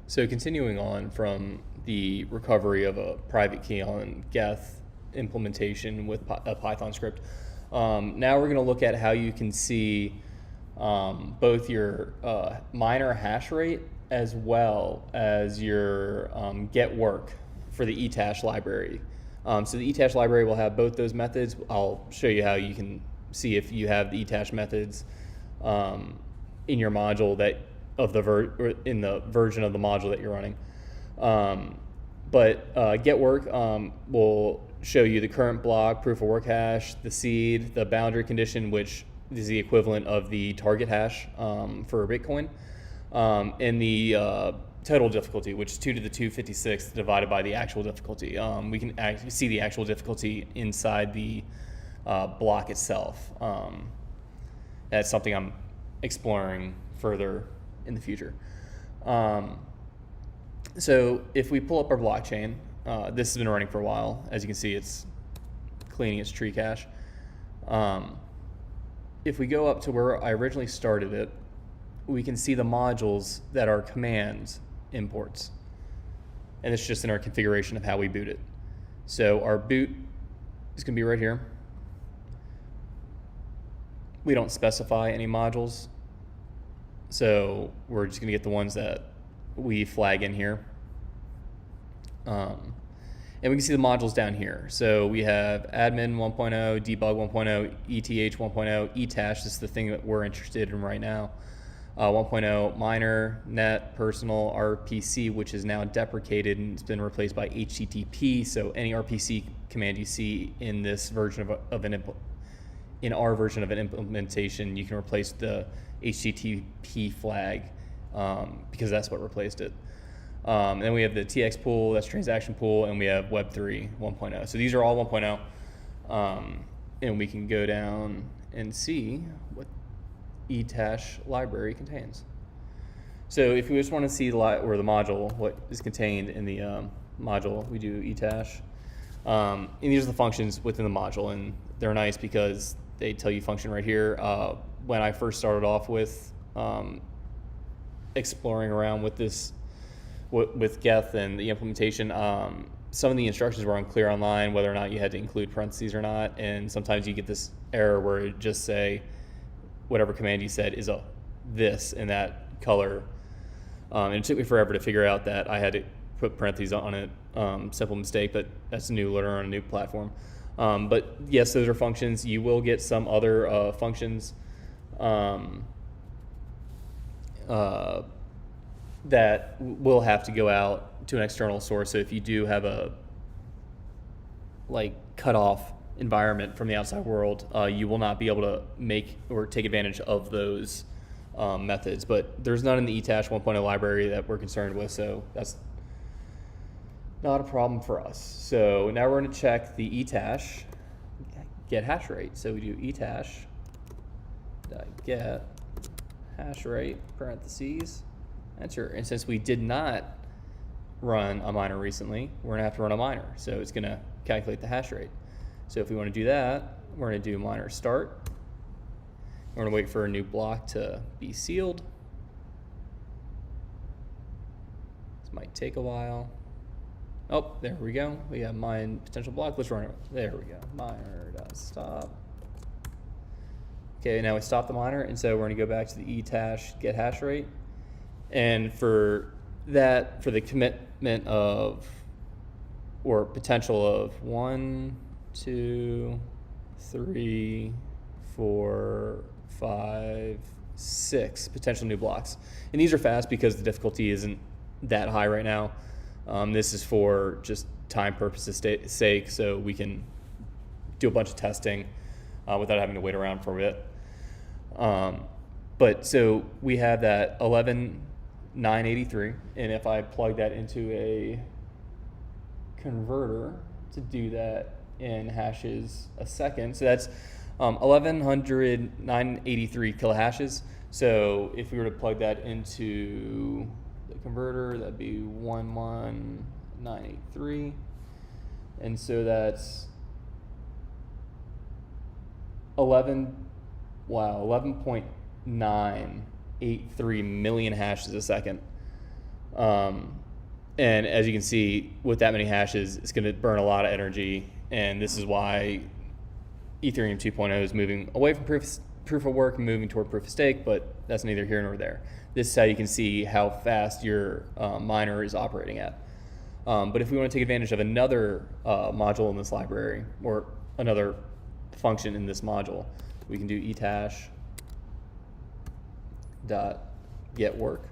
So continuing on from the recovery of a private key on Geth implementation with a Python script, now we're going to look at how you can see both your miner hash rate as well as your get work for the ETHASH library. So the ETHASH library will have both those methods. I'll show you how you can see if you have the ETHASH methods in your module that in the version of the module that you're running. But get work will show you the current block, proof of work hash, the seed, the boundary condition, which is the equivalent of the target hash for Bitcoin, and the total difficulty, which is 2 to the 256 divided by the actual difficulty. We can actually see the actual difficulty inside the block itself. That's something I'm exploring further in the future. So if we pull up our blockchain, this has been running for a while. As you can see, it's cleaning its tree cache. If we go up to where I originally started it, we can see the modules that are command imports. And it's just in our configuration of how we boot it. So our boot is going to be right here. We don't specify any modules, so we're just going to get the ones that we flag in here. And we can see the modules down here. So we have admin 1.0, debug 1.0, ETH 1.0, ETHASH, this is the thing that we're interested in right now. 1.0 miner, net, personal, RPC, which is now deprecated and it's been replaced by HTTP. So any RPC command you see in this version in our version of an implementation, you can replace the HTTP flag because that's what replaced it. Then we have the TX pool, that's transaction pool, and we have Web3 1.0. So these are all 1.0, and we can go down and see what ETHASH library contains. So if we just want to see the module, what is contained in the module, we do ETHASH. And these are the functions within the module, and they're nice because they tell you function right here. When I first started off with exploring around with this, with Geth and the implementation, some of the instructions were unclear online, whether or not you had to include parentheses or not, and sometimes you get this error where it just say whatever command you said is this in that color. And it took me forever to figure out that I had to put parentheses on it. Simple mistake, but that's new, learner on a new platform. But yes, those are functions. You will get some other functions that will have to go out to an external source. So if you do have a cutoff environment from the outside world, you will not be able to make or take advantage of those methods. But there's none in the ETHASH 1.0 library that we're concerned with, so that's not a problem for us. So now we're going to check the ETHASH get hash rate. So we do ETHASH get hash rate parentheses enter. And since we did not run a miner recently, we're going to have to run a miner. So it's going to calculate the hash rate. So if we want to do that, we're going to do miner start. We're going to wait for a new block to be sealed. This might take a while. Oh, there we go. We have mine potential block. Let's run it. There we go. Miner.stop. Okay, now we stop the miner, and so we're going to go back to the ETHASH get hash rate. And for that, for the commitment of, or potential of 1, 2, 3, 4, 5, 6 potential new blocks. And these are fast because the difficulty isn't that high right now. This is for just time purposes sake, so we can do a bunch of testing without having to wait around for a bit. But so we have that 11,983, and if I plug that into a converter to do that in hashes a second, so that's 11,983 kilohashes. So if we were to plug that into the converter, that'd be 11,983, and so that's 11.983 million hashes a second. And as you can see, with that many hashes, it's going to burn a lot of energy. And this is why Ethereum 2.0 is moving away from proof of work and moving toward proof of stake, but that's neither here nor there. This is how you can see how fast your miner is operating at. But if we want to take advantage of another module in this library, or another function in this module, we can do ethash dot get work.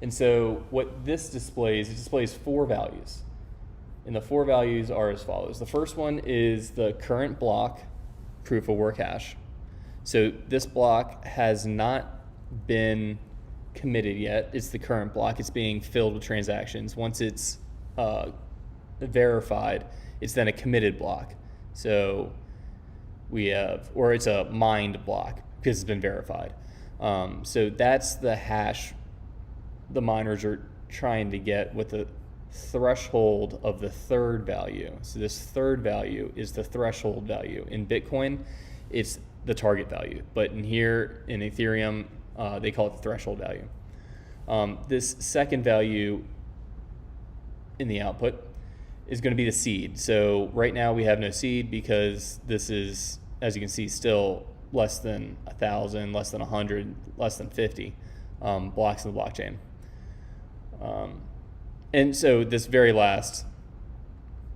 And so what this displays, it displays 4 values. And the 4 values are as follows. The first one is the current block proof of work hash. So this block has not been committed yet. It's the current block. It's being filled with transactions. Once it's verified, it's then a committed block. So we have, or it's a mined block because it's been verified. So that's the hash the miners are trying to get with the threshold of the third value. So this third value is the threshold value. In Bitcoin, it's the target value, but in here in Ethereum, they call it the threshold value. This second value in the output is going to be the seed. So right now we have no seed because this is, as you can see, still less than 1,000, less than 100, less than 50 blocks in the blockchain. And so this very last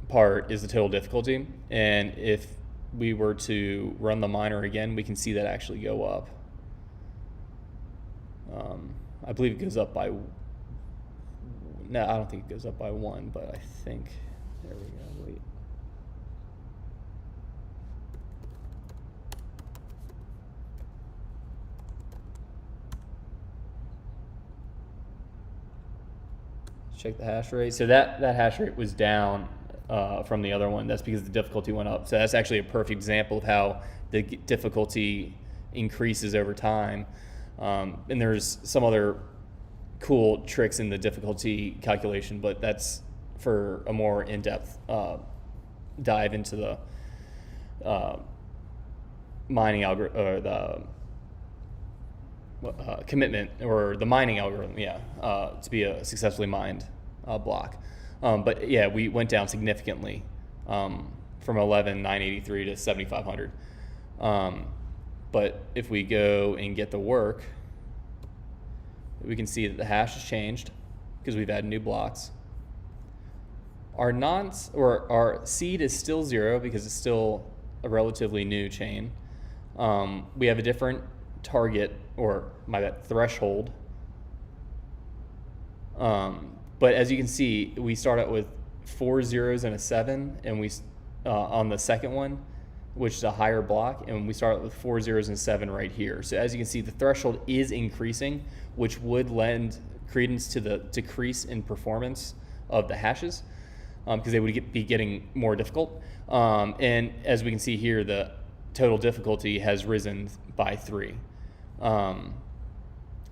part is the total difficulty. And if we were to run the miner again, we can see that actually go up. I believe it goes up by, no, I don't think it goes up by 1, but I think, there we go, wait. Check the hash rate. So that hash rate was down from the other one. That's because the difficulty went up. So that's actually a perfect example of how the difficulty increases over time. And there's some other cool tricks in the difficulty calculation, but that's for a more in-depth dive into the mining algorithm, or the commitment, or the mining algorithm, to be a successfully mined block. But yeah, we went down significantly from 11,983 to 7,500. But if we go and get the work, we can see that the hash has changed because we've added new blocks. Our seed is still 0 because it's still a relatively new chain. We have a different target, or threshold. But as you can see, we start out with 4 zeros and a 7, and we on the second one, which is a higher block, and we start out with 4 zeros and a 7 right here. So as you can see, the threshold is increasing, which would lend credence to the decrease in performance of the hashes, because they would be getting more difficult. And as we can see here, the total difficulty has risen by 3.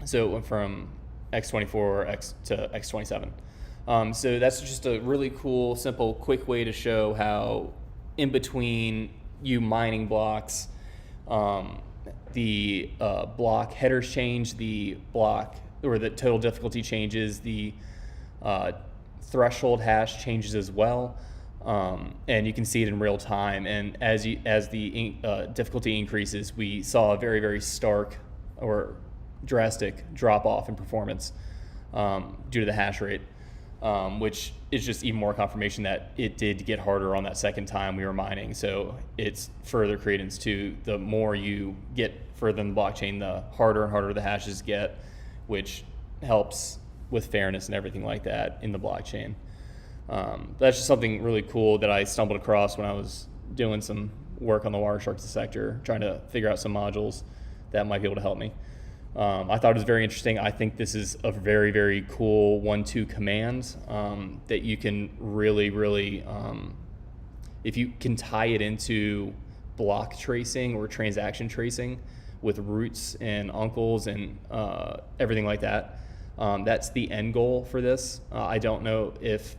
So it went from x24 to x27. So that's just a really cool, simple, quick way to show how in between you mining blocks, the block headers change, the block, or the total difficulty changes, the threshold hash changes as well. And you can see it in real time. And as the difficulty increases, we saw a very, very stark or drastic drop off in performance due to the hash rate, which is just even more confirmation that it did get harder on that second time we were mining. So it's further credence to the more you get further in the blockchain, the harder and harder the hashes get, which helps with fairness and everything like that in the blockchain. That's just something really cool that I stumbled across when I was doing some work on the Wireshark sector, trying to figure out some modules that might be able to help me. I thought it was very interesting. I think this is a very, very cool 1-2 command that you can really, if you can tie it into block tracing or transaction tracing with roots and uncles and everything like that, that's the end goal for this. I don't know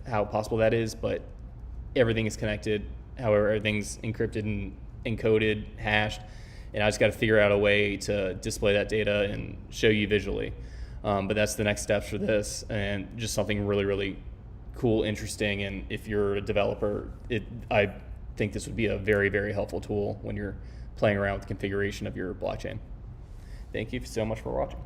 how possible that is, but everything is connected. However, everything's encrypted and encoded, hashed, and I just got to figure out a way to display that data and show you visually. But that's the next steps for this, and just something really, really cool, interesting. And if you're a developer, I think this would be a very, very helpful tool when you're playing around with the configuration of your blockchain. Thank you so much for watching.